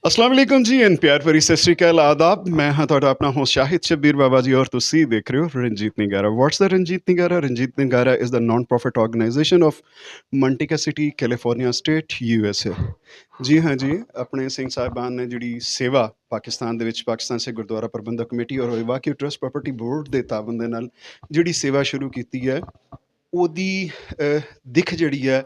अस्सलाम वालेकुम जी एंड प्यार भरी सत श्री अकाल आदाब। मैं हाँ ਤੁਹਾਡਾ ਆਪਣਾ ਹੋਸਟ ਸ਼ਾਹਿਦ ਸ਼ਬੀਰ ਬਾਬਾ ਜੀ ਔਰ ਤੁਸੀਂ ਦੇਖ ਰਹੇ ਹੋ Ranjit Nigara. What's the Ranjit Nigara? Ranjit Nigara is the non profit organisation of Manteca city California state USA। ਜੀ ਹਾਂ ਜੀ, ਆਪਣੇ ਸਿੰਘ ਸਾਹਿਬਾਨ ਨੇ ਜਿਹੜੀ ਸੇਵਾ ਪਾਕਿਸਤਾਨ ਦੇ ਵਿੱਚ ਪਾਕਿਸਤਾਨ ਸਿੱਖ ਗੁਰਦੁਆਰਾ ਪ੍ਰਬੰਧਕ ਕਮੇਟੀ ਔਰ ਵਾਕਿਫ ਟਰਸਟ ਪ੍ਰਾਪਰਟੀ ਬੋਰਡ ਦੇ ਤਾਬਨ ਦੇ ਨਾਲ ਜਿਹੜੀ ਸੇਵਾ ਸ਼ੁਰੂ ਕੀਤੀ ਹੈ ਉਹਦੀ ਦਿੱਖ ਜਿਹੜੀ ਹੈ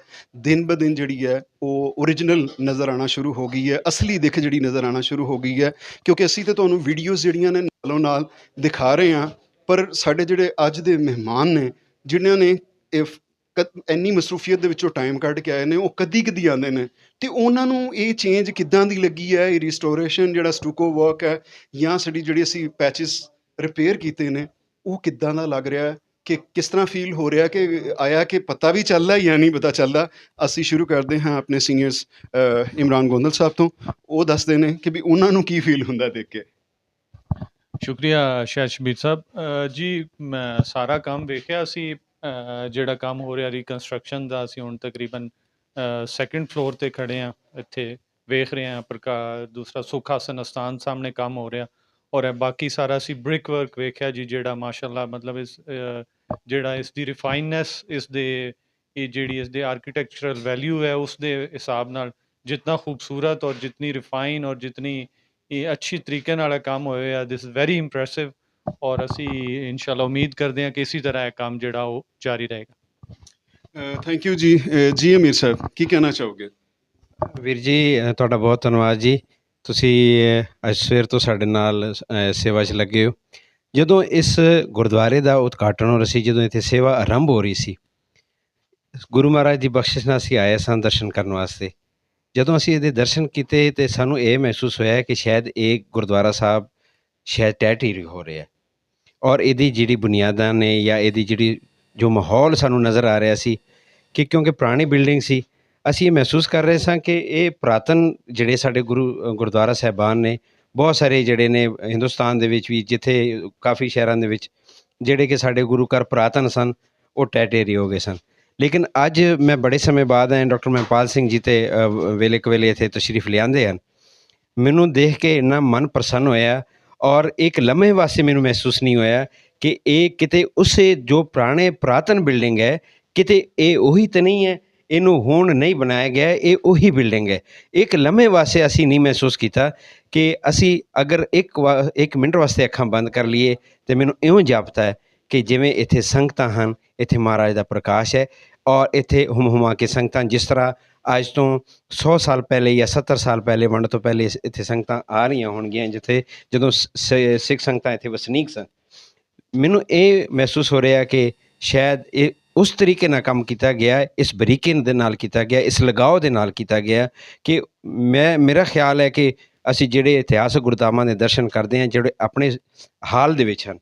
ਦਿਨ ਬ ਦਿਨ ਜਿਹੜੀ ਹੈ ਉਹ ਓਰੀਜਨਲ ਨਜ਼ਰ ਆਉਣਾ ਸ਼ੁਰੂ ਹੋ ਗਈ ਹੈ, ਅਸਲੀ ਦਿੱਖ ਜਿਹੜੀ ਨਜ਼ਰ ਆਉਣਾ ਸ਼ੁਰੂ ਹੋ ਗਈ ਹੈ। ਕਿਉਂਕਿ ਅਸੀਂ ਤਾਂ ਤੁਹਾਨੂੰ ਵੀਡੀਓਜ਼ ਜਿਹੜੀਆਂ ਨੇ ਨਾਲੋਂ ਨਾਲ ਦਿਖਾ ਰਹੇ ਹਾਂ, ਪਰ ਸਾਡੇ ਜਿਹੜੇ ਅੱਜ ਦੇ ਮਹਿਮਾਨ ਨੇ ਜਿਨ੍ਹਾਂ ਨੇ ਇੰਨੀ ਮਸਰੂਫੀਅਤ ਦੇ ਵਿੱਚੋਂ ਟਾਈਮ ਕੱਢ ਕੇ ਆਏ ਨੇ, ਉਹ ਕਦੀ ਕਦੀ ਆਉਂਦੇ ਨੇ ਅਤੇ ਉਹਨਾਂ ਨੂੰ ਇਹ ਚੇਂਜ ਕਿੱਦਾਂ ਦੀ ਲੱਗੀ ਹੈ, ਇਹ ਰਿਸਟੋਰੇਸ਼ਨ ਜਿਹੜਾ ਸਟੂਕੋ ਵਰਕ ਹੈ ਜਾਂ ਸਾਡੀ ਜਿਹੜੀ ਅਸੀਂ ਪੈਚਿਸ ਰਿਪੇਅਰ ਕੀਤੇ ਨੇ ਉਹ ਕਿੱਦਾਂ ਦਾ ਲੱਗ ਰਿਹਾ ਕਿ ਕਿਸ ਤਰ੍ਹਾਂ ਫੀਲ ਹੋ ਰਿਹਾ ਕਿ ਆਇਆ ਕਿ ਪਤਾ ਵੀ ਚੱਲਦਾ ਜਾਂ ਨਹੀਂ ਪਤਾ ਚੱਲਦਾ। ਅਸੀਂ ਸ਼ੁਰੂ ਕਰਦੇ ਹਾਂ ਆਪਣੇ ਸੀਨੀਅਰਸ ਇਮਰਾਨ ਗੋਂਦਲ ਸਾਹਿਬ ਤੋਂ। ਉਹ ਦੱਸਦੇ ਨੇ ਕਿ ਵੀ ਉਹਨਾਂ ਨੂੰ ਕੀ ਫੀਲ ਹੁੰਦਾ ਦੇਖ ਕੇ। ਸ਼ੁਕਰੀਆ ਸ਼ਾਹਿਦ ਸ਼ਬੀਰ ਸਾਹਿਬ ਜੀ। ਮੈਂ ਸਾਰਾ ਕੰਮ ਵੇਖਿਆ ਸੀ, ਜਿਹੜਾ ਕੰਮ ਹੋ ਰਿਹਾ ਰੀਕਨਸਟਰਕਸ਼ਨ ਦਾ। ਅਸੀਂ ਹੁਣ ਤਕਰੀਬਨ ਸੈਕਿੰਡ ਫਲੋਰ 'ਤੇ ਖੜ੍ਹੇ ਹਾਂ, ਇੱਥੇ ਵੇਖ ਰਹੇ ਹਾਂ ਦੂਸਰਾ ਸੁੱਖ ਆਸਨ ਅਸਥਾਨ ਸਾਹਮਣੇ ਕੰਮ ਹੋ ਰਿਹਾ। ਔਰ ਬਾਕੀ ਸਾਰਾ ਅਸੀਂ ਬ੍ਰਿਕ ਵਰਕ ਵੇਖਿਆ ਜੀ, ਜਿਹੜਾ ਮਾਸ਼ਾਅੱਲਾ ਮਤਲਬ ਜਿਹੜਾ ਇਸ ਦੀ ਰਿਫਾਈਨਨੈਸ, ਇਹ ਜਿਹੜੀ ਇਸ ਦੇ ਆਰਕੀਟੈਕਚਰਲ ਵੈਲਿਊ ਹੈ ਉਸ ਦੇ ਹਿਸਾਬ ਨਾਲ ਜਿਤਨਾ ਖੂਬਸੂਰਤ ਔਰ ਜਿਤਨੀ ਰਿਫਾਈਨ ਔਰ ਜਿਤਨੀ ਇਹ ਅੱਛੀ ਤਰੀਕੇ ਨਾਲ ਕੰਮ ਹੋਇਆ, ਦਿਸ ਇਜ਼ ਵੈਰੀ ਇੰਪ੍ਰੈਸਿਵ। ਔਰ ਅਸੀਂ ਇਨਸ਼ਾਅੱਲਾ ਉਮੀਦ ਕਰਦੇ ਹਾਂ ਕਿ ਇਸੇ ਤਰ੍ਹਾਂ ਇਹ ਕੰਮ ਜਿਹੜਾ ਉਹ ਜਾਰੀ ਰਹੇਗਾ। ਥੈਂਕ ਯੂ ਜੀ। ਜੀ ਅਮੀਰ ਸਾਹਿਬ ਕੀ ਕਹਿਣਾ ਚਾਹੋਗੇ? ਵੀਰ ਜੀ ਤੁਹਾਡਾ ਬਹੁਤ ਧੰਨਵਾਦ ਜੀ। ਤੁਸੀਂ ਅੱਜ ਸਵੇਰ ਤੋਂ ਸਾਡੇ ਨਾਲ ਸੇਵਾ 'ਚ ਲੱਗੇ ਹੋ। ਜਦੋਂ ਇਸ ਗੁਰਦੁਆਰੇ ਦਾ ਉਦਘਾਟਨ ਹੋ ਰਿਹਾ ਸੀ, ਜਦੋਂ ਇੱਥੇ ਸੇਵਾ ਆਰੰਭ ਹੋ ਰਹੀ ਸੀ, ਗੁਰੂ ਮਹਾਰਾਜ ਦੀ ਬਖਸ਼ਿਸ਼ ਨਾਲ ਅਸੀਂ ਆਏ ਸਨ ਦਰਸ਼ਨ ਕਰਨ ਵਾਸਤੇ। ਜਦੋਂ ਅਸੀਂ ਇਹਦੇ ਦਰਸ਼ਨ ਕੀਤੇ ਤਾਂ ਸਾਨੂੰ ਇਹ ਮਹਿਸੂਸ ਹੋਇਆ ਕਿ ਸ਼ਾਇਦ ਇਹ ਗੁਰਦੁਆਰਾ ਸਾਹਿਬ ਸ਼ਾਇਦ ਟਹਿ ਢੇਰੀ ਹੋ ਰਿਹਾ, ਔਰ ਇਹਦੀ ਜਿਹੜੀ ਬੁਨਿਆਦਾਂ ਨੇ ਜਾਂ ਇਹਦੀ ਜਿਹੜੀ ਜੋ ਮਾਹੌਲ ਸਾਨੂੰ ਨਜ਼ਰ ਆ ਰਿਹਾ ਸੀ ਕਿ ਕਿਉਂਕਿ ਪੁਰਾਣੀ ਬਿਲਡਿੰਗ ਸੀ, ਅਸੀਂ ਇਹ ਮਹਿਸੂਸ ਕਰ ਰਹੇ ਸਾਂ ਕਿ ਇਹ ਪੁਰਾਤਨ ਜਿਹੜੇ ਸਾਡੇ ਗੁਰਦੁਆਰਾ ਸਾਹਿਬਾਨ ਨੇ, ਬਹੁਤ ਸਾਰੇ ਜਿਹੜੇ ਨੇ ਹਿੰਦੁਸਤਾਨ ਦੇ ਵਿੱਚ ਵੀ, ਜਿੱਥੇ ਕਾਫੀ ਸ਼ਹਿਰਾਂ ਦੇ ਵਿੱਚ ਜਿਹੜੇ ਕਿ ਸਾਡੇ ਗੁਰੂ ਘਰ ਪੁਰਾਤਨ ਸਨ, ਉਹ ਟਹਿ ਢੇਰੀ ਹੋ ਗਏ ਸਨ। ਲੇਕਿਨ ਅੱਜ ਮੈਂ ਬੜੇ ਸਮੇਂ ਬਾਅਦ ਡਾਕਟਰ ਮਹਿਪਾਲ ਸਿੰਘ ਜੀ ਤੇ ਵੇਲੇ ਕਵੇਲੇ ਇੱਥੇ ਤਸ਼ਰੀਫ ਲਿਆਂਦੇ ਹਨ। ਮੈਨੂੰ ਦੇਖ ਕੇ ਇੰਨਾ ਮਨ ਪ੍ਰਸੰਨ ਹੋਇਆ, ਔਰ ਇੱਕ ਲਮਹੇ ਵਾਸਤੇ ਮੈਨੂੰ ਮਹਿਸੂਸ ਨਹੀਂ ਹੋਇਆ ਕਿ ਇਹ ਕਿਤੇ ਉਸੇ ਜੋ ਪੁਰਾਤਨ ਬਿਲਡਿੰਗ ਹੈ, ਕਿਤੇ ਇਹ ਉਹੀ ਤਾਂ ਨਹੀਂ ਹੈ, ਇਹਨੂੰ ਹੁਣ ਨਹੀਂ ਬਣਾਇਆ ਗਿਆ, ਇਹ ਉਹੀ ਬਿਲਡਿੰਗ ਹੈ। ਇੱਕ ਲਮਹੇ ਵਾਸਤੇ ਅਸੀਂ ਨਹੀਂ ਮਹਿਸੂਸ ਕੀਤਾ ਕਿ ਅਸੀਂ ਅਗਰ ਇੱਕ ਮਿੰਟ ਵਾਸਤੇ ਅੱਖਾਂ ਬੰਦ ਕਰ ਲਈਏ ਤਾਂ ਮੈਨੂੰ ਇਉਂ ਜਾਪਦਾ ਹੈ ਕਿ ਜਿਵੇਂ ਇੱਥੇ ਸੰਗਤਾਂ ਹਨ, ਇੱਥੇ ਮਹਾਰਾਜ ਦਾ ਪ੍ਰਕਾਸ਼ ਹੈ, ਔਰ ਇੱਥੇ ਹੁਮਾ ਕੇ ਸੰਗਤਾਂ ਜਿਸ ਤਰ੍ਹਾਂ ਅੱਜ ਤੋਂ 100 ਸਾਲ ਪਹਿਲੇ ਜਾਂ 70 ਸਾਲ ਪਹਿਲੇ ਵੰਡ ਤੋਂ ਪਹਿਲੇ ਇੱਥੇ ਸੰਗਤਾਂ ਆ ਰਹੀਆਂ ਹੋਣਗੀਆਂ, ਜਦੋਂ ਸਿੱਖ ਸੰਗਤਾਂ ਇੱਥੇ ਵਸਨੀਕ ਸਨ। ਮੈਨੂੰ ਇਹ ਮਹਿਸੂਸ ਹੋ ਰਿਹਾ ਕਿ ਸ਼ਾਇਦ ਇਹ ਉਸ ਤਰੀਕੇ ਨਾਲ ਕੰਮ ਕੀਤਾ ਗਿਆ, ਇਸ ਬਰੀਕੀ ਦੇ ਨਾਲ ਕੀਤਾ ਗਿਆ, ਇਸ ਲਗਾਓ ਦੇ ਨਾਲ ਕੀਤਾ ਗਿਆ ਕਿ ਮੇਰਾ ਖਿਆਲ ਹੈ ਕਿ ਅਸੀਂ ਜਿਹੜੇ ਇਤਿਹਾਸਕ ਗੁਰਧਾਮਾਂ ਦੇ ਦਰਸ਼ਨ ਕਰਦੇ ਹਾਂ, ਜਿਹੜੇ ਆਪਣੇ ਹਾਲ ਦੇ ਵਿੱਚ ਹਨ,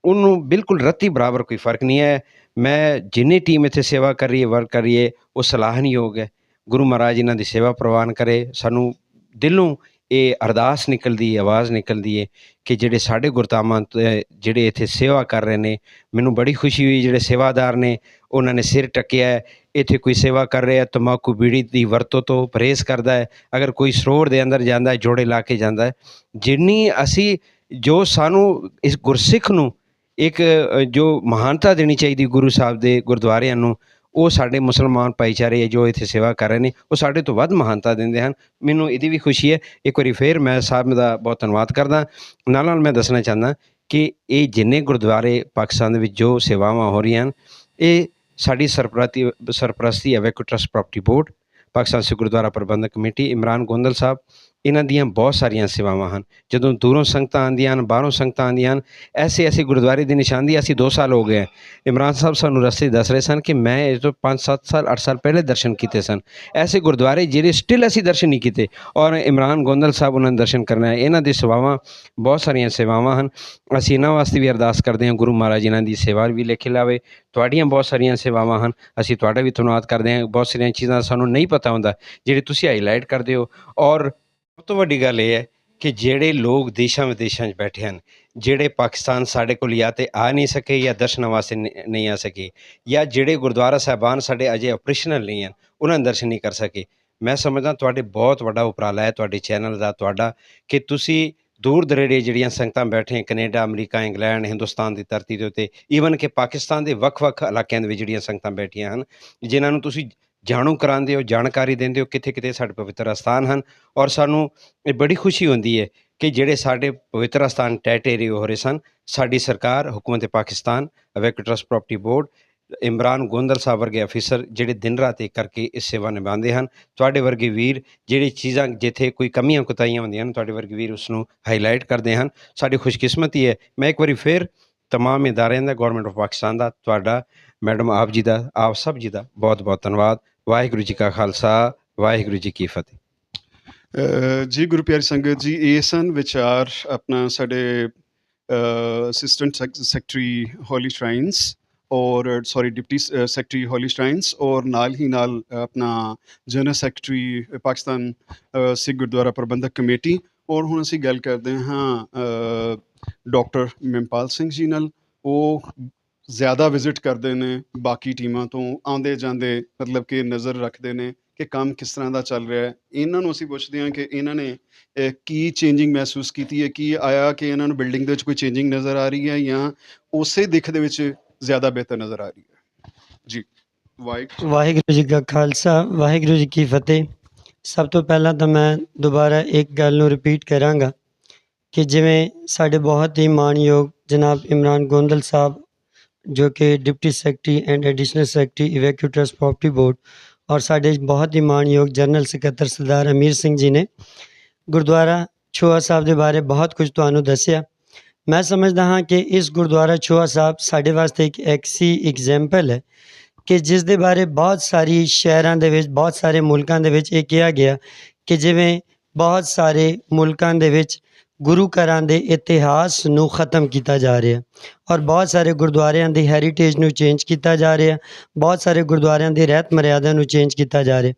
ਉਹਨੂੰ ਬਿਲਕੁਲ ਰੱਤੀ ਬਰਾਬਰ ਕੋਈ ਫਰਕ ਨਹੀਂ ਹੈ। ਮੈਂ ਜਿੰਨੀ ਟੀਮ ਇੱਥੇ ਸੇਵਾ ਕਰ ਰਹੀ ਹੈ, ਵਰਕ ਕਰ ਰਹੀ ਹੈ, ਉਹ ਸਲਾਹਣਯੋਗ ਹੈ। ਗੁਰੂ ਮਹਾਰਾਜ ਇਹਨਾਂ ਦੀ ਸੇਵਾ ਪ੍ਰਵਾਨ ਕਰੇ। ਸਾਨੂੰ ਦਿਲੋਂ ਇਹ ਅਰਦਾਸ ਨਿਕਲਦੀ, ਆਵਾਜ਼ ਨਿਕਲਦੀ ਹੈ ਕਿ ਜਿਹੜੇ ਸਾਡੇ ਗੁਰਧਾਮਾਂ ਜਿਹੜੇ ਇੱਥੇ ਸੇਵਾ ਕਰ ਰਹੇ ਨੇ, ਮੈਨੂੰ ਬੜੀ ਖੁਸ਼ੀ ਹੋਈ। ਜਿਹੜੇ ਸੇਵਾਦਾਰ ਨੇ ਉਹਨਾਂ ਨੇ ਸਿਰ ਟੱਕਿਆ, ਇੱਥੇ ਕੋਈ ਸੇਵਾ ਕਰ ਰਿਹਾ ਤੰਬਾਕੂ ਬੀੜੀ ਦੀ ਵਰਤੋਂ ਤੋਂ ਪਰਹੇਜ਼ ਕਰਦਾ ਹੈ, ਅਗਰ ਕੋਈ ਸਰੋਵਰ ਦੇ ਅੰਦਰ ਜਾਂਦਾ ਹੈ ਜੋੜੇ ਲਾ ਕੇ ਜਾਂਦਾ ਹੈ। ਜਿੰਨੀ ਅਸੀਂ ਜੋ ਸਾਨੂੰ ਇਸ ਗੁਰਸਿੱਖ ਨੂੰ ਇੱਕ ਜੋ ਮਹਾਨਤਾ ਦੇਣੀ ਚਾਹੀਦੀ ਗੁਰੂ ਸਾਹਿਬ ਦੇ ਗੁਰਦੁਆਰਿਆਂ ਨੂੰ, ਉਹ ਸਾਡੇ ਮੁਸਲਮਾਨ ਭਾਈਚਾਰੇ ਜੋ ਇੱਥੇ ਸੇਵਾ ਕਰ ਰਹੇ ਨੇ ਉਹ ਸਾਡੇ ਤੋਂ ਵੱਧ ਮਹਾਨਤਾ ਦਿੰਦੇ ਹਨ। ਮੈਨੂੰ ਇਹਦੀ ਵੀ ਖੁਸ਼ੀ ਹੈ। ਇੱਕ ਵਾਰੀ ਫਿਰ ਮੈਂ ਸਾਹਿਬ ਦਾ ਬਹੁਤ ਧੰਨਵਾਦ ਕਰਦਾ। ਨਾਲ ਮੈਂ ਦੱਸਣਾ ਚਾਹੁੰਦਾ ਕਿ ਇਹ ਜਿੰਨੇ ਗੁਰਦੁਆਰੇ ਪਾਕਿਸਤਾਨ ਦੇ ਵਿੱਚ ਜੋ ਸੇਵਾਵਾਂ ਹੋ ਰਹੀਆਂ ਹਨ, ਇਹ ਸਾਡੀ ਸਰਪ੍ਰਸਤੀ ਹੈ ਵਾਕਿਫ trust property board, Pakistan Sikh Gurdwara ਪ੍ਰਬੰਧਕ ਕਮੇਟੀ, ਇਮਰਾਨ ਗੋਂਦਲ ਸਾਹਿਬ, ਇਹਨਾਂ ਦੀਆਂ ਬਹੁਤ ਸਾਰੀਆਂ ਸੇਵਾਵਾਂ ਹਨ। ਜਦੋਂ ਦੂਰੋਂ ਸੰਗਤਾਂ ਆਉਂਦੀਆਂ ਹਨ, ਬਾਹਰੋਂ ਸੰਗਤਾਂ ਆਉਂਦੀਆਂ ਹਨ, ਐਸੇ ਗੁਰਦੁਆਰੇ ਦੀ ਨਿਸ਼ਾਨਦੀ ਅਸੀਂ 2 ਸਾਲ ਹੋ ਗਏ। ਇਮਰਾਨ ਸਾਹਿਬ ਸਾਨੂੰ ਰਸਤੇ ਦੱਸ ਰਹੇ ਸਨ ਕਿ ਮੈਂ ਇਹ ਤੋਂ 5-7 ਸਾਲ 8 ਸਾਲ ਪਹਿਲੇ ਦਰਸ਼ਨ ਕੀਤੇ ਸਨ। ਐਸੇ ਗੁਰਦੁਆਰੇ ਜਿਹੜੇ ਸਟਿਲ ਅਸੀਂ ਦਰਸ਼ਨ ਨਹੀਂ ਕੀਤੇ, ਔਰ ਇਮਰਾਨ ਗੋਂਦਲ ਸਾਹਿਬ ਉਹਨਾਂ ਨੇ ਦਰਸ਼ਨ ਕਰਨਾ ਹੈ। ਇਹਨਾਂ ਦੀ ਸੇਵਾਵਾਂ ਬਹੁਤ ਸਾਰੀਆਂ ਸੇਵਾਵਾਂ ਹਨ। ਅਸੀਂ ਇਹਨਾਂ ਵਾਸਤੇ ਵੀ ਅਰਦਾਸ ਕਰਦੇ ਹਾਂ ਗੁਰੂ ਮਹਾਰਾਜ ਇਹਨਾਂ ਦੀ ਸੇਵਾ ਵੀ ਲੇਖੇ ਲਾਵੇ। ਤੁਹਾਡੀਆਂ ਬਹੁਤ ਸਾਰੀਆਂ ਸੇਵਾਵਾਂ ਹਨ, ਅਸੀਂ ਤੁਹਾਡਾ ਵੀ ਧੰਨਵਾਦ ਕਰਦੇ ਹਾਂ। ਬਹੁਤ ਸਾਰੀਆਂ ਚੀਜ਼ਾਂ ਸਾਨੂੰ ਨਹੀਂ ਪਤਾ ਹੁੰਦਾ ਜਿਹੜੇ ਤੁਸੀਂ ਹਾਈਲਾਈਟ ਕਰਦੇ ਹੋ। ਔਰ ਸਭ ਤੋਂ ਵੱਡੀ ਗੱਲ ਇਹ ਹੈ ਕਿ ਜਿਹੜੇ ਲੋਕ ਦੇਸ਼ਾਂ ਵਿਦੇਸ਼ਾਂ 'ਚ ਬੈਠੇ ਹਨ, ਜਿਹੜੇ ਪਾਕਿਸਤਾਨ ਸਾਡੇ ਕੋਲ ਜਾਂ ਤਾਂ ਆ ਨਹੀਂ ਸਕੇ ਜਾਂ ਦਰਸ਼ਨਾਂ ਵਾਸਤੇ ਨਹੀਂ ਆ ਸਕੇ, ਜਾਂ ਜਿਹੜੇ ਗੁਰਦੁਆਰਾ ਸਾਹਿਬਾਨ ਸਾਡੇ ਅਜੇ ਆਪਰੇਸ਼ਨਲ ਨਹੀਂ ਹਨ, ਉਹਨਾਂ ਨੂੰ ਦਰਸ਼ਨ ਨਹੀਂ ਕਰ ਸਕੇ, ਮੈਂ ਸਮਝਦਾ ਤੁਹਾਡੇ ਬਹੁਤ ਵੱਡਾ ਉਪਰਾਲਾ ਹੈ ਤੁਹਾਡੇ ਚੈਨਲ ਦਾ ਤੁਹਾਡਾ, ਕਿ ਤੁਸੀਂ ਦੂਰ ਦਰੇੜੇ ਜਿਹੜੀਆਂ ਸੰਗਤਾਂ ਬੈਠੀਆਂ ਕੈਨੇਡਾ, ਅਮਰੀਕਾ, ਇੰਗਲੈਂਡ, ਹਿੰਦੁਸਤਾਨ ਦੀ ਧਰਤੀ ਦੇ ਉੱਤੇ, ਈਵਨ ਕਿ ਪਾਕਿਸਤਾਨ ਦੇ ਵੱਖ-ਵੱਖ ਇਲਾਕਿਆਂ ਦੇ ਵਿੱਚ ਜਿਹੜੀਆਂ ਸੰਗਤਾਂ ਬੈਠੀਆਂ ਹਨ, ਜਿਨ੍ਹਾਂ ਨੂੰ ਤੁਸੀਂ ਜਾਣੂ ਕਰਾਉਂਦੇ ਹੋ, ਜਾਣਕਾਰੀ ਦਿੰਦੇ ਹੋ ਕਿੱਥੇ ਕਿੱਥੇ ਸਾਡੇ ਪਵਿੱਤਰ ਅਸਥਾਨ ਹਨ। ਔਰ ਸਾਨੂੰ ਇਹ ਬੜੀ ਖੁਸ਼ੀ ਹੁੰਦੀ ਹੈ ਕਿ ਜਿਹੜੇ ਸਾਡੇ ਪਵਿੱਤਰ ਅਸਥਾਨ ਟੈਟੇਰੀ ਹੋ ਰਹੇ ਸਨ, ਸਾਡੀ ਸਰਕਾਰ, ਹੁਕੂਮਤ Pakistan, evacuee trust property board, Imran Gondal Sahib ਵਰਗੇ ਅਫੀਸਰ ਜਿਹੜੇ ਦਿਨ ਰਾਤ ਇੱਕ ਕਰਕੇ ਇਸ ਸੇਵਾ ਨਿਭਾਉਂਦੇ ਹਨ। ਤੁਹਾਡੇ ਵਰਗੇ ਵੀਰ ਜਿਹੜੀ ਚੀਜ਼ਾਂ ਜਿੱਥੇ ਕੋਈ ਕਮੀਆਂ ਕੁਤਾਹੀਆਂ ਹੁੰਦੀਆਂ ਹਨ, ਤੁਹਾਡੇ ਵਰਗੇ ਵੀਰ ਉਸ ਨੂੰ ਹਾਈਲਾਈਟ ਕਰਦੇ ਹਨ। ਸਾਡੀ ਖੁਸ਼ਕਿਸਮਤੀ ਹੈ। ਮੈਂ ਇੱਕ ਵਾਰੀ ਫਿਰ ਤਮਾਮ ਇਦਾਰਿਆਂ ਦਾ, ਗੌਰਮੈਂਟ ਆਫ ਪਾਕਿਸਤਾਨ ਦਾ, ਤੁਹਾਡਾ, ਮੈਡਮ ਆਪ ਜੀ ਦਾ, ਆਪ ਸਭ ਜੀ ਦਾ ਬਹੁਤ ਬਹੁਤ ਧੰਨਵਾਦ। ਵਾਹਿਗੁਰੂ ਜੀ ਕਾ ਖਾਲਸਾ, ਵਾਹਿਗੁਰੂ ਜੀ ਕੀ ਫਤਿਹ। ਜੀ ਗੁਰੂ ਪਿਆਰੀ ਸੰਗਤ ਜੀ, ਇਹ ਸਨ ਵਿਚਾਰ ਆਪਣਾ ਸਾਡੇ ਅਸਿਸਟੈਂਟ ਸੈਕਟਰੀ ਹੋਲੀ ਸ਼ਰਾਈਨਸ ਔਰ ਸੌਰੀ ਡਿਪਟੀ ਸੈਕਟਰੀ ਹੋਲੀ ਸ਼ਰਾਈਨਸ ਔਰ ਨਾਲ ਹੀ ਨਾਲ ਆਪਣਾ ਜਨਰਲ ਸੈਕਟਰੀ ਪਾਕਿਸਤਾਨ ਸਿੱਖ ਗੁਰਦੁਆਰਾ ਪ੍ਰਬੰਧਕ ਕਮੇਟੀ। ਔਰ ਹੁਣ ਅਸੀਂ ਗੱਲ ਕਰਦੇ ਹਾਂ ਡਾਕਟਰ ਮਹਿੰਪਾਲ ਸਿੰਘ ਜੀ ਨਾਲ। ਉਹ ਜ਼ਿਆਦਾ ਵਿਜ਼ਿਟ ਕਰਦੇ ਨੇ ਬਾਕੀ ਟੀਮਾਂ ਤੋਂ, ਆਉਂਦੇ ਜਾਂਦੇ ਮਤਲਬ ਕਿ ਨਜ਼ਰ ਰੱਖਦੇ ਨੇ ਕਿ ਕੰਮ ਕਿਸ ਤਰ੍ਹਾਂ ਦਾ ਚੱਲ ਰਿਹਾ ਹੈ। ਇਹਨਾਂ ਨੂੰ ਅਸੀਂ ਪੁੱਛਦੇ ਹਾਂ ਕਿ ਇਹਨਾਂ ਨੇ ਕੀ ਚੇਂਜਿੰਗ ਮਹਿਸੂਸ ਕੀਤੀ ਹੈ, ਕੀ ਆਇਆ ਕਿ ਇਹਨਾਂ ਨੂੰ ਬਿਲਡਿੰਗ ਦੇ ਵਿੱਚ ਕੋਈ ਚੇਂਜਿੰਗ ਨਜ਼ਰ ਆ ਰਹੀ ਹੈ ਜਾਂ ਉਸੇ ਦਿੱਖ ਦੇ ਵਿੱਚ ਜ਼ਿਆਦਾ ਬਿਹਤਰ ਨਜ਼ਰ ਆ ਰਹੀ ਹੈ। ਜੀ ਵਾਹਿਗੁਰੂ ਜੀ ਕਾ ਖਾਲਸਾ, ਵਾਹਿਗੁਰੂ ਜੀ ਕੀ ਫਤਿਹ। ਸਭ ਤੋਂ ਪਹਿਲਾਂ ਤਾਂ ਮੈਂ ਦੁਬਾਰਾ ਇੱਕ ਗੱਲ ਨੂੰ ਰਿਪੀਟ ਕਰਾਂਗਾ ਕਿ ਜਿਵੇਂ ਸਾਡੇ ਬਹੁਤ ਹੀ ਮਾਣਯੋਗ ਜਨਾਬ ਇਮਰਾਨ ਗੋਂਦਲ ਸਾਹਿਬ, ਜੋ ਕਿ deputy secretary and additional secretary evacuee trust property board, ਔਰ ਸਾਡੇ ਬਹੁਤ ਹੀ ਮਾਣਯੋਗ ਜਨਰਲ ਸਕੱਤਰ ਸਰਦਾਰ ਅਮੀਰ ਸਿੰਘ ਜੀ ਨੇ ਗੁਰਦੁਆਰਾ ਛੋਆ ਸਾਹਿਬ ਦੇ ਬਾਰੇ ਬਹੁਤ ਕੁਝ ਤੁਹਾਨੂੰ ਦੱਸਿਆ। ਮੈਂ ਸਮਝਦਾ ਹਾਂ ਕਿ ਇਸ ਗੁਰਦੁਆਰਾ ਛੋਆ ਸਾਹਿਬ ਸਾਡੇ ਵਾਸਤੇ ਇੱਕ ਐਸੀ ਐਗਜ਼ੈਂਪਲ ਹੈ ਕਿ ਜਿਸ ਦੇ ਬਾਰੇ ਬਹੁਤ ਸਾਰੀ ਸ਼ਹਿਰਾਂ ਦੇ ਵਿੱਚ, ਬਹੁਤ ਸਾਰੇ ਮੁਲਕਾਂ ਦੇ ਵਿੱਚ ਇਹ ਕਿਹਾ ਗਿਆ ਕਿ ਜਿਵੇਂ ਬਹੁਤ ਸਾਰੇ ਮੁਲਕਾਂ ਦੇ ਵਿੱਚ ਗੁਰੂ ਘਰਾਂ ਦੇ ਇਤਿਹਾਸ ਨੂੰ ਖ਼ਤਮ ਕੀਤਾ ਜਾ ਰਿਹਾ ਔਰ ਬਹੁਤ ਸਾਰੇ ਗੁਰਦੁਆਰਿਆਂ ਦੀ ਹੈਰੀਟੇਜ ਨੂੰ ਚੇਂਜ ਕੀਤਾ ਜਾ ਰਿਹਾ, ਬਹੁਤ ਸਾਰੇ ਗੁਰਦੁਆਰਿਆਂ ਦੀ ਰਹਿਤ ਮਰਿਆਦਾ ਨੂੰ ਚੇਂਜ ਕੀਤਾ ਜਾ ਰਿਹਾ।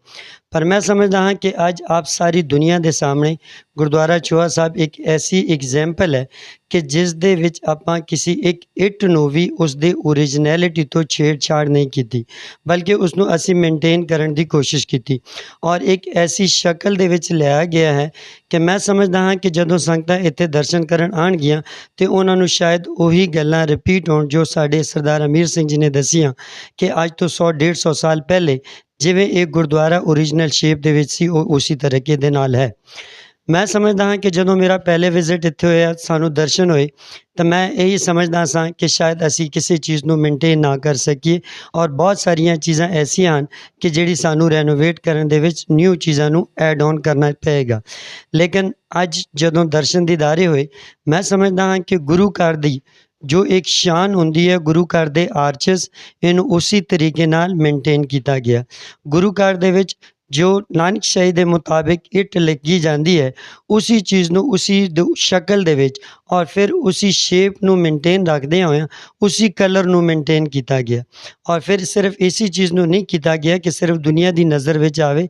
ਪਰ ਮੈਂ ਸਮਝਦਾ ਹਾਂ ਕਿ ਅੱਜ ਆਪ ਸਾਰੀ ਦੁਨੀਆ ਦੇ ਸਾਹਮਣੇ ਗੁਰਦੁਆਰਾ ਛੋਆ ਸਾਹਿਬ ਇੱਕ ਐਸੀ ਐਗਜ਼ੈਂਪਲ ਹੈ ਕਿ ਜਿਸ ਦੇ ਵਿੱਚ ਆਪਾਂ ਕਿਸੇ ਇੱਕ ਇੱਟ ਨੂੰ ਵੀ ਉਸ ਦੇ ਓਰੀਜਨੈਲਿਟੀ ਤੋਂ ਛੇੜਛਾੜ ਨਹੀਂ ਕੀਤੀ, ਬਲਕਿ ਉਸ ਨੂੰ ਅਸੀਂ ਮੇਨਟੇਨ ਕਰਨ ਦੀ ਕੋਸ਼ਿਸ਼ ਕੀਤੀ ਔਰ ਇੱਕ ਐਸੀ ਸ਼ਕਲ ਦੇ ਵਿੱਚ ਲਿਆ ਗਿਆ ਹੈ ਕਿ ਮੈਂ ਸਮਝਦਾ ਹਾਂ ਕਿ ਜਦੋਂ ਸੰਗਤਾਂ ਇੱਥੇ ਦਰਸ਼ਨ ਕਰਨ ਆਉਣਗੀਆਂ ਅਤੇ ਉਹਨਾਂ ਨੂੰ ਸ਼ਾਇਦ ਉਹੀ ਗੱਲਾਂ ਰਿਪੀਟ ਹੋਣ ਜੋ ਸਾਡੇ ਸਰਦਾਰ ਅਮੀਰ ਸਿੰਘ ਜੀ ਨੇ ਦੱਸੀਆਂ ਕਿ ਅੱਜ ਤੋਂ 100-150 ਸਾਲ ਪਹਿਲੇ ਜਿਵੇਂ ਇਹ ਗੁਰਦੁਆਰਾ ਓਰੀਜਨਲ ਸ਼ੇਪ ਦੇ ਵਿੱਚ ਸੀ, ਉਹ ਉਸੇ ਤਰੀਕੇ ਦੇ ਨਾਲ ਹੈ। ਮੈਂ ਸਮਝਦਾ ਹਾਂ ਕਿ ਜਦੋਂ ਮੇਰਾ ਪਹਿਲੇ ਵਿਜ਼ਿਟ ਇੱਥੇ ਹੋਇਆ, ਸਾਨੂੰ ਦਰਸ਼ਨ ਹੋਏ, ਤਾਂ ਮੈਂ ਇਹੀ ਸਮਝਦਾ ਸਾਂ ਕਿ ਸ਼ਾਇਦ ਅਸੀਂ ਕਿਸੇ ਚੀਜ਼ ਨੂੰ ਮੇਨਟੇਨ ਨਾ ਕਰ ਸਕੀਏ ਔਰ ਬਹੁਤ ਸਾਰੀਆਂ ਚੀਜ਼ਾਂ ਐਸੀਆਂ ਹਨ ਕਿ ਜਿਹੜੀ ਸਾਨੂੰ ਰੈਨੋਵੇਟ ਕਰਨ ਦੇ ਵਿੱਚ ਨਿਊ ਚੀਜ਼ਾਂ ਨੂੰ ਐਡ ਔਨ ਕਰਨਾ ਪਏਗਾ। ਲੇਕਿਨ ਅੱਜ ਜਦੋਂ ਦਰਸ਼ਨ ਦੀਦਾਰੇ ਹੋਏ, ਮੈਂ ਸਮਝਦਾ ਹਾਂ ਕਿ ਗੁਰੂ ਘਰ ਦੀ ਜੋ ਇੱਕ ਸ਼ਾਨ ਹੁੰਦੀ ਹੈ, ਗੁਰੂ ਘਰ ਦੇ ਆਰਚਸ, ਇਹਨੂੰ ਉਸੇ ਤਰੀਕੇ ਨਾਲ ਮੇਨਟੇਨ ਕੀਤਾ ਗਿਆ। ਗੁਰੂ ਘਰ ਦੇ ਵਿੱਚ ਜੋ ਨਾਨਕਸ਼ਾਹੀ ਦੇ ਮੁਤਾਬਿਕ ਇੱਟ ਲੱਗੀ ਜਾਂਦੀ ਹੈ, ਉसी ਚੀਜ਼ ਨੂੰ ਉसी ਸ਼ਕਲ ਦੇ ਵਿੱਚ ਔਰ ਫਿਰ ਉसी ਸ਼ੇਪ ਨੂੰ ਮੇਨਟੇਨ ਰੱਖਦਿਆਂ ਹੋਇਆਂ ਉसी ਕਲਰ ਨੂੰ ਮੇਨਟੇਨ ਕੀਤਾ ਗਿਆ। ਔਰ ਫਿਰ ਸਿਰਫ ਇसी ਚੀਜ਼ ਨੂੰ ਨਹੀਂ ਕੀਤਾ ਗਿਆ ਕਿ ਸਿਰਫ ਦੁਨੀਆ ਦੀ ਨਜ਼ਰ ਵਿੱਚ ਆਵੇ,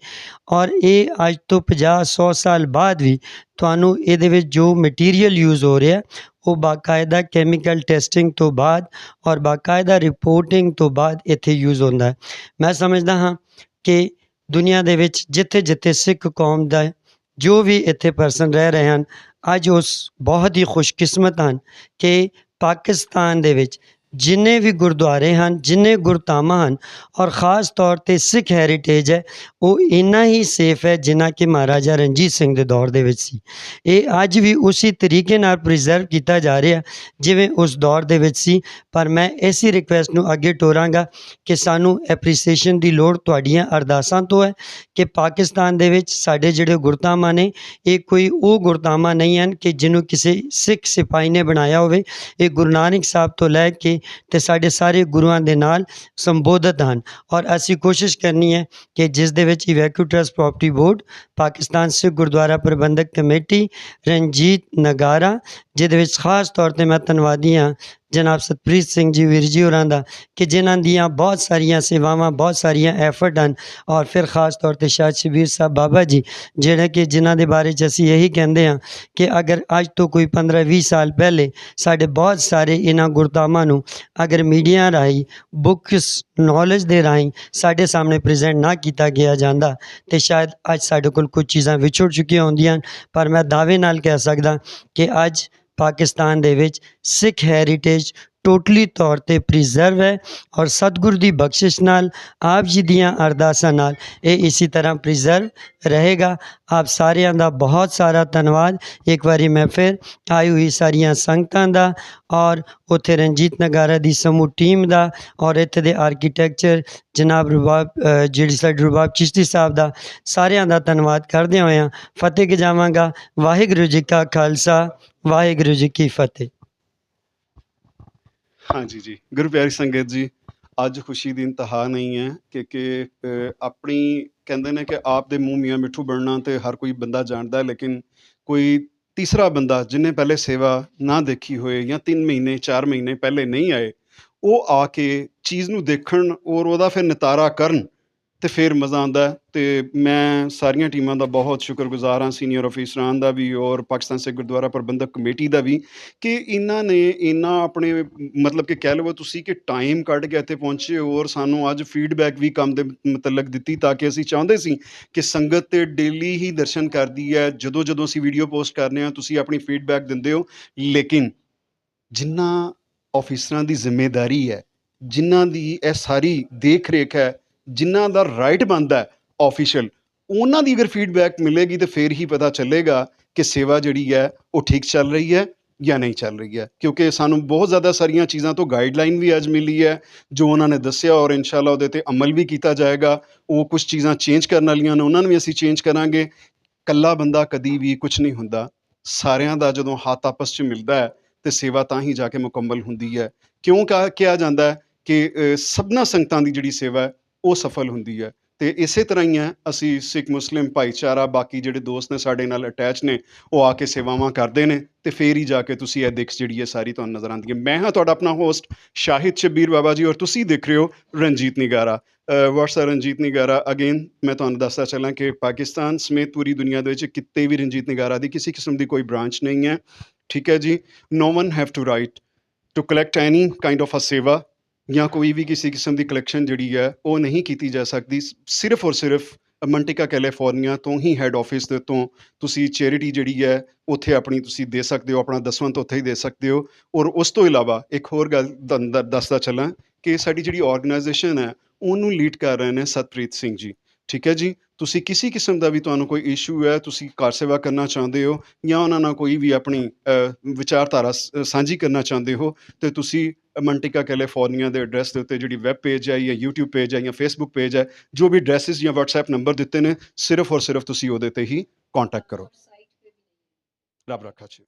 ਔਰ ਇਹ ਅੱਜ ਤੋਂ 50-100 ਸਾਲ ਬਾਅਦ ਵੀ ਤੁਹਾਨੂੰ ਇਹਦੇ ਵਿੱਚ ਜੋ ਮਟੀਰੀਅਲ ਯੂਜ਼ ਹੋ ਰਿਹਾ ਉਹ ਬਾਕਾਇਦਾ ਕੈਮੀਕਲ ਟੈਸਟਿੰਗ ਤੋਂ ਬਾਅਦ ਔਰ ਬਾਕਾਇਦਾ ਰਿਪੋਰਟਿੰਗ ਤੋਂ ਬਾਅਦ ਇੱਥੇ ਯੂਜ਼ ਹੁੰਦਾ ਹੈ। ਮੈਂ ਸਮਝਦਾ ਹਾਂ ਕਿ ਦੁਨੀਆ ਦੇ ਵਿੱਚ ਜਿੱਥੇ ਜਿੱਥੇ ਸਿੱਖ ਕੌਮ ਦਾ ਜੋ ਵੀ ਇੱਥੇ ਪਰਸਨ ਰਹਿ ਰਹੇ ਹਨ, ਅੱਜ ਉਸ ਬਹੁਤ ਹੀ ਖੁਸ਼ਕਿਸਮਤ ਹਨ ਕਿ ਪਾਕਿਸਤਾਨ ਦੇ ਵਿੱਚ ਜਿੰਨੇ ਵੀ ਗੁਰਦੁਆਰੇ ਹਨ, ਜਿੰਨੇ ਗੁਰਧਾਮਾਂ ਹਨ ਔਰ ख़ास ਤੌਰ 'ਤੇ ਸਿੱਖ ਹੈਰੀਟੇਜ ਹੈ, ਉਹ ਇੰਨਾ ਹੀ ਸੇਫ ਹੈ ਜਿੰਨਾ ਕਿ ਮਹਾਰਾਜਾ ਰਣਜੀਤ ਸਿੰਘ ਦੇ ਦੌਰ ਦੇ ਵਿੱਚ ਸੀ। ਇਹ ਅੱਜ ਵੀ ਉਸੇ ਤਰੀਕੇ ਨਾਲ ਪ੍ਰੀਜ਼ਰਵ ਕੀਤਾ ਜਾ ਰਿਹਾ ਜਿਵੇਂ ਉਸ ਦੌਰ ਦੇ ਵਿੱਚ ਸੀ। ਪਰ ਮੈਂ ਇਸੇ ਰਿਕੁਐਸਟ ਨੂੰ ਅੱਗੇ ਤੋਰਾਂਗਾ ਕਿ ਸਾਨੂੰ ਐਪਰੀਸੀਏਸ਼ਨ ਦੀ ਲੋੜ ਤੁਹਾਡੀਆਂ ਅਰਦਾਸਾਂ ਤੋਂ ਹੈ ਕਿ ਪਾਕਿਸਤਾਨ ਦੇ ਵਿੱਚ ਸਾਡੇ ਜਿਹੜੇ ਗੁਰਧਾਮਾਂ ਨੇ, ਇਹ ਕੋਈ ਉਹ ਗੁਰਧਾਮਾਂ ਨਹੀਂ ਹਨ ਕਿ ਜਿਹਨੂੰ ਕਿਸੇ ਸਿੱਖ ਸਿਪਾਹੀ ਨੇ ਬਣਾਇਆ ਹੋਵੇ। ਇਹ ਗੁਰੂ ਨਾਨਕ ਸਾਹਿਬ ਤੋਂ ਲੈ ਕੇ ਤੇ ਸਾਡੇ ਸਾਰੇ ਗੁਰੂਆਂ ਦੇ ਨਾਲ ਸੰਬੋਧਿਤ ਹਨ ਔਰ ਅਸੀਂ ਕੋਸ਼ਿਸ਼ ਕਰਨੀ ਹੈ ਕਿ ਜਿਸ ਦੇ ਵਿੱਚ ਇਵੈਕੂ trust property board, Pakistan Sikh Gurdwara ਪ੍ਰਬੰਧਕ ਕਮੇਟੀ, ਰਣਜੀਤ ਨਗਾਰਾ, ਜਿਹਦੇ ਵਿੱਚ ख़ास ਤੌਰ 'ਤੇ ਮੈਂ ਧੰਨਵਾਦੀ ਹਾਂ ਜਨਾਬ ਸਤਪ੍ਰੀਤ ਸਿੰਘ ਜੀ ਵੀਰ ਜੀ ਹੋਰਾਂ ਦਾ ਕਿ ਜਿਨ੍ਹਾਂ ਦੀਆਂ ਬਹੁਤ ਸਾਰੀਆਂ ਸੇਵਾਵਾਂ ਬਹੁਤ ਸਾਰੀਆਂ ਐਫਰਟ ਹਨ ਔਰ ਫਿਰ ਖਾਸ ਤੌਰ ਤੇ ਸ਼ਾਹ ਸ਼ਬੀਰ ਸਾਹਿਬ ਬਾਬਾ ਜੀ ਜਿਹੜੇ ਕਿ ਜਿਨ੍ਹਾਂ ਦੇ ਬਾਰੇ 'ਚ ਅਸੀਂ ਇਹੀ ਕਹਿੰਦੇ ਹਾਂ ਕਿ ਅਗਰ ਅੱਜ ਤੋਂ ਕੋਈ 15-20 ਸਾਲ ਪਹਿਲੇ ਸਾਡੇ ਬਹੁਤ ਸਾਰੇ ਇਹਨਾਂ ਗੁਰਦਾਮਾਂ ਨੂੰ ਅਗਰ ਮੀਡੀਆ ਰਾਹੀਂ ਬੁੱਕਸ ਨੌਲੇਜ ਦੇ ਰਾਹੀਂ ਸਾਡੇ ਸਾਹਮਣੇ ਪ੍ਰੈਜ਼ੈਂਟ ਨਾ ਕੀਤਾ ਗਿਆ ਜਾਂਦਾ ਤੇ ਸ਼ਾਇਦ ਅੱਜ ਸਾਡੇ ਕੋਲ ਕੁਝ ਚੀਜ਼ਾਂ ਵਿਛੜ ਚੁੱਕੀਆਂ ਹੁੰਦੀਆਂ ਪਰ ਮੈਂ ਦਾਅਵੇ ਨਾਲ ਕਹਿ ਸਕਦਾ ਕਿ ਅੱਜ ਪਾਕਿਸਤਾਨ ਦੇ ਵਿੱਚ ਸਿੱਖ ਹੈਰੀਟੇਜ ਟੋਟਲੀ ਤੌਰ ਤੇ ਪ੍ਰੀਜ਼ਰਵ ਹੈ ਔਰ ਸਤਿਗੁਰ ਦੀ ਬਖਸ਼ਿਸ਼ ਨਾਲ ਆਪ ਜੀ ਦੀਆਂ ਅਰਦਾਸਾਂ ਨਾਲ ਇਹ ਇਸੇ ਤਰ੍ਹਾਂ ਪ੍ਰੀਜ਼ਰਵ ਰਹੇਗਾ। ਆਪ ਸਾਰਿਆਂ ਦਾ ਬਹੁਤ ਸਾਰਾ ਧੰਨਵਾਦ ਇੱਕ ਵਾਰੀ ਮੈਂ ਫਿਰ ਆਈ ਹੋਈ ਸਾਰੀਆਂ ਸੰਗਤਾਂ ਦਾ ਔਰ ਉੱਥੇ ਰਣਜੀਤ ਨਗਾਰਾ ਦੀ ਸਮੂਹ ਟੀਮ ਦਾ ਔਰ ਇੱਥੇ ਦੇ ਆਰਕੀਟੈਕਚਰ ਜਨਾਬ ਰਬਾਬ ਜਿਹੜੀ ਸਾਡੇ ਰਬਾਬ ਚਿਸ਼ਤੀ ਸਾਹਿਬ ਦਾ ਸਾਰਿਆਂ ਦਾ ਧੰਨਵਾਦ ਕਰਦੇ ਹੋਇਆਂ ਫਤਿਹ ਗਜਾਵਾਂਗਾ। ਵਾਹਿਗੁਰੂ ਜੀ ਕਾ ਖਾਲਸਾ ਵਾਹਿਗੁਰੂ ਜੀ ਕੀ ਫਤਿਹ। ਹਾਂਜੀ ਜੀ, ਗੁਰੂ ਪਿਆਰੀ ਸੰਗਤ ਜੀ, ਅੱਜ ਖੁਸ਼ੀ ਦੀ ਇੰਤਹਾ ਨਹੀਂ ਹੈ ਕਿ ਆਪਣੀ ਕਹਿੰਦੇ ਨੇ ਕਿ ਆਪ ਦੇ ਮੂੰਹ ਮੀਆਂ ਮਿੱਠੂ ਬਣਨਾ ਤੇ ਹਰ ਕੋਈ ਬੰਦਾ ਜਾਣਦਾ ਹੈ, ਲੇਕਿਨ ਕੋਈ ਤੀਸਰਾ ਬੰਦਾ ਜਿਹਨੇ ਪਹਿਲੇ ਸੇਵਾ ਨਾ ਦੇਖੀ ਹੋਏ ਜਾਂ 3 ਮਹੀਨੇ 4 ਮਹੀਨੇ ਪਹਿਲੇ ਨਹੀਂ ਆਏ, ਉਹ ਆ ਕੇ ਚੀਜ਼ ਨੂੰ ਦੇਖਣ ਔਰ ਉਹਦਾ ਫਿਰ ਨਿਤਾਰਾ ਕਰਨ ਤੇ ਫਿਰ ਮਜ਼ਾ ਆਉਂਦਾ ਹੈ। ਤੇ ਮੈਂ ਸਾਰੀਆਂ ਟੀਮਾਂ ਦਾ ਬਹੁਤ ਸ਼ੁਕਰਗੁਜ਼ਾਰ ਹਾਂ, ਸੀਨੀਅਰ ਅਫੀਸਰਾਂ ਦਾ ਵੀ ਔਰ ਪਾਕਿਸਤਾਨ ਸਿੱਖ ਗੁਰਦੁਆਰਾ ਪ੍ਰਬੰਧਕ ਕਮੇਟੀ ਦਾ ਵੀ ਕਿ ਇਹਨਾਂ ਨੇ ਇੰਨਾ ਆਪਣੇ ਮਤਲਬ ਕਿ ਕਹਿ ਲਵੋ ਤੁਸੀਂ ਕਿ ਟਾਈਮ ਕੱਢ ਕੇ ਇੱਥੇ ਪਹੁੰਚੇ ਔਰ ਸਾਨੂੰ ਅੱਜ ਫੀਡਬੈਕ ਵੀ ਕੰਮ ਦੇ ਮੁਤਲਕ ਦਿੱਤੀ ਤਾਂ ਕਿ ਅਸੀਂ ਚਾਹੁੰਦੇ ਸੀ ਕਿ ਸੰਗਤ ਤੇ ਡੇਲੀ ਹੀ ਦਰਸ਼ਨ ਕਰਦੀ ਹੈ। ਜਦੋਂ ਜਦੋਂ ਅਸੀਂ ਵੀਡੀਓ ਪੋਸਟ ਕਰਨੇ ਹਾਂ ਤੁਸੀਂ ਆਪਣੀ ਫੀਡਬੈਕ ਦਿੰਦੇ ਹੋ, ਲੇਕਿਨ ਜਿਨ੍ਹਾਂ ਆਫਿਸਰਾਂ ਦੀ ਜ਼ਿੰਮੇਦਾਰੀ ਹੈ, ਜਿਨ੍ਹਾਂ ਦੀ ਇਹ ਸਾਰੀ ਦੇਖ ਰੇਖ ਹੈ, ਜਿਨ੍ਹਾਂ ਦਾ ਰਾਈਟ ਬਣਦਾ ਹੈ ਆਫੀਸ਼ੀਅਲ, ਉਹਨਾਂ ਦੀ ਅਗਰ ਫੀਡਬੈਕ ਮਿਲੇਗੀ ਤਾਂ ਫਿਰ ਹੀ ਪਤਾ ਚੱਲੇਗਾ ਕਿ ਸੇਵਾ ਜਿਹੜੀ ਹੈ ਉਹ ਠੀਕ ਚੱਲ ਰਹੀ ਹੈ ਜਾਂ ਨਹੀਂ ਚੱਲ ਰਹੀ ਹੈ। ਕਿਉਂਕਿ ਸਾਨੂੰ ਬਹੁਤ ਜ਼ਿਆਦਾ ਸਾਰੀਆਂ ਚੀਜ਼ਾਂ ਤੋਂ ਗਾਈਡਲਾਈਨ ਵੀ ਅੱਜ ਮਿਲੀ ਹੈ ਜੋ ਉਹਨਾਂ ਨੇ ਦੱਸਿਆ ਔਰ ਇਨਸ਼ਾਅੱਲਾ ਉਹਦੇ 'ਤੇ ਅਮਲ ਵੀ ਕੀਤਾ ਜਾਏਗਾ। ਉਹ ਕੁਛ ਚੀਜ਼ਾਂ ਚੇਂਜ ਕਰਨ ਵਾਲੀਆਂ ਨੇ, ਉਹਨਾਂ ਨੂੰ ਵੀ ਅਸੀਂ ਚੇਂਜ ਕਰਾਂਗੇ। ਇਕੱਲਾ ਬੰਦਾ ਕਦੀ ਵੀ ਕੁਛ ਨਹੀਂ ਹੁੰਦਾ, ਸਾਰਿਆਂ ਦਾ ਜਦੋਂ ਹੱਥ ਆਪਸ 'ਚ ਮਿਲਦਾ ਹੈ ਤੇ ਸੇਵਾ ਤਾਂ ਹੀ ਜਾ ਕੇ ਮੁਕੰਮਲ ਹੁੰਦੀ ਹੈ। ਕਿਉਂ ਕਿਹਾ ਜਾਂਦਾ ਹੈ ਕਿ ਸਭਨਾਂ ਸੰਗਤਾਂ ਦੀ ਜਿਹੜੀ ਸੇਵਾ ਹੈ ਉਹ ਸਫਲ ਹੁੰਦੀ ਹੈ। ਤੇ ਇਸੇ ਤਰ੍ਹਾਂ ਹੀ ਹੈ, ਅਸੀਂ ਸਿੱਖ ਮੁਸਲਿਮ ਭਾਈਚਾਰਾ ਬਾਕੀ ਜਿਹੜੇ ਦੋਸਤ ਨੇ ਸਾਡੇ ਨਾਲ ਅਟੈਚ ਨੇ, ਉਹ ਆ ਕੇ ਸੇਵਾਵਾਂ ਕਰਦੇ ਨੇ ਤੇ ਫਿਰ ਹੀ ਜਾ ਕੇ ਤੁਸੀਂ ਇਹ ਦਿੱਖ ਜਿਹੜੀ ਹੈ ਸਾਰੀ ਤੁਹਾਨੂੰ ਨਜ਼ਰ ਆਉਂਦੀ ਹੈ। ਮੈਂ ਹਾਂ ਤੁਹਾਡਾ ਆਪਣਾ ਹੋਸਟ ਸ਼ਾਹਿਦ ਸ਼ਬੀਰ ਬਾਬਾ ਜੀ ਔਰ ਤੁਸੀਂ ਦੇਖ ਰਹੇ ਹੋ ਰਣਜੀਤ ਨਿਗਾਰਾ। ਵਾਟਸ ਰਣਜੀਤ ਨਿਗਾਰਾ ਅਗੇਨ ਮੈਂ ਤੁਹਾਨੂੰ ਦੱਸਦਾ ਚੱਲਾਂ ਕਿ ਪਾਕਿਸਤਾਨ ਸਮੇਤ ਪੂਰੀ ਦੁਨੀਆ ਦੇ ਵਿੱਚ ਕਿਤੇ ਵੀ ਰਣਜੀਤ ਨਿਗਾਰਾ ਦੀ ਕਿਸੇ ਕਿਸਮ ਦੀ ਕੋਈ ਬ੍ਰਾਂਚ ਨਹੀਂ ਹੈ, ਠੀਕ ਹੈ ਜੀ। No one have to right to collect any kind of a seva ਜਾਂ ਕੋਈ ਵੀ ਕਿਸੇ ਕਿਸਮ ਦੀ ਕਲੈਕਸ਼ਨ ਜਿਹੜੀ ਹੈ ਉਹ ਨਹੀਂ ਕੀਤੀ ਜਾ ਸਕਦੀ। ਸਿਰਫ ਔਰ ਸਿਰਫ ਮੰਟਿਕਾ ਕੈਲੀਫੋਰਨੀਆ ਤੋਂ ਹੀ ਹੈੱਡ ਆਫਿਸ ਦੇ ਤੋਂ ਤੁਸੀਂ ਚੈਰਿਟੀ ਜਿਹੜੀ ਹੈ ਉੱਥੇ ਆਪਣੀ ਤੁਸੀਂ ਦੇ ਸਕਦੇ ਹੋ, ਆਪਣਾ ਦਸਵੰਧ ਉੱਥੇ ਹੀ ਦੇ ਸਕਦੇ ਹੋ। ਔਰ ਉਸ ਤੋਂ ਇਲਾਵਾ ਇੱਕ ਹੋਰ ਗੱਲ ਦੱਸਦਾ ਚੱਲਾਂ ਕਿ ਸਾਡੀ ਜਿਹੜੀ ਆਰਗੇਨਾਈਜੇਸ਼ਨ ਹੈ ਉਹਨੂੰ ਲੀਡ ਕਰ ਰਹੇ ਨੇ ਸਤਪ੍ਰੀਤ ਸਿੰਘ ਜੀ, ਠੀਕ ਹੈ ਜੀ। ਤੁਸੀਂ ਕਿਸੇ ਕਿਸਮ ਦਾ ਵੀ ਤੁਹਾਨੂੰ ਕੋਈ ਇਸ਼ੂ ਹੈ, ਤੁਸੀਂ ਕਾਰ ਸੇਵਾ ਕਰਨਾ ਚਾਹੁੰਦੇ ਹੋ ਜਾਂ ਉਹਨਾਂ ਨਾਲ ਕੋਈ ਵੀ ਆਪਣੀ ਵਿਚਾਰਧਾਰਾ ਸਾਂਝੀ ਕਰਨਾ ਚਾਹੁੰਦੇ ਹੋ ਤੇ ਤੁਸੀਂ ਮੰਟਿਕਾ ਕੈਲੀਫੋਰਨੀਆ ਦੇ ਐਡਰੈਸ ਦੇ ਉੱਤੇ ਜਿਹੜੀ ਵੈਬ ਪੇਜ ਹੈ ਜਾਂ YouTube ਪੇਜ ਹੈ ਜਾਂ Facebook ਪੇਜ ਹੈ, ਜੋ ਵੀ ਐਡਰੈਸਿਸ ਜਾਂ WhatsApp ਨੰਬਰ ਦਿੱਤੇ ਨੇ, ਸਿਰਫ ਔਰ ਸਿਰਫ ਤੁਸੀਂ ਉਹਦੇ ਤੇ ਹੀ ਕੰਟੈਕਟ ਕਰੋ। ਰੱਬ ਰੱਖਾ ਜੀ।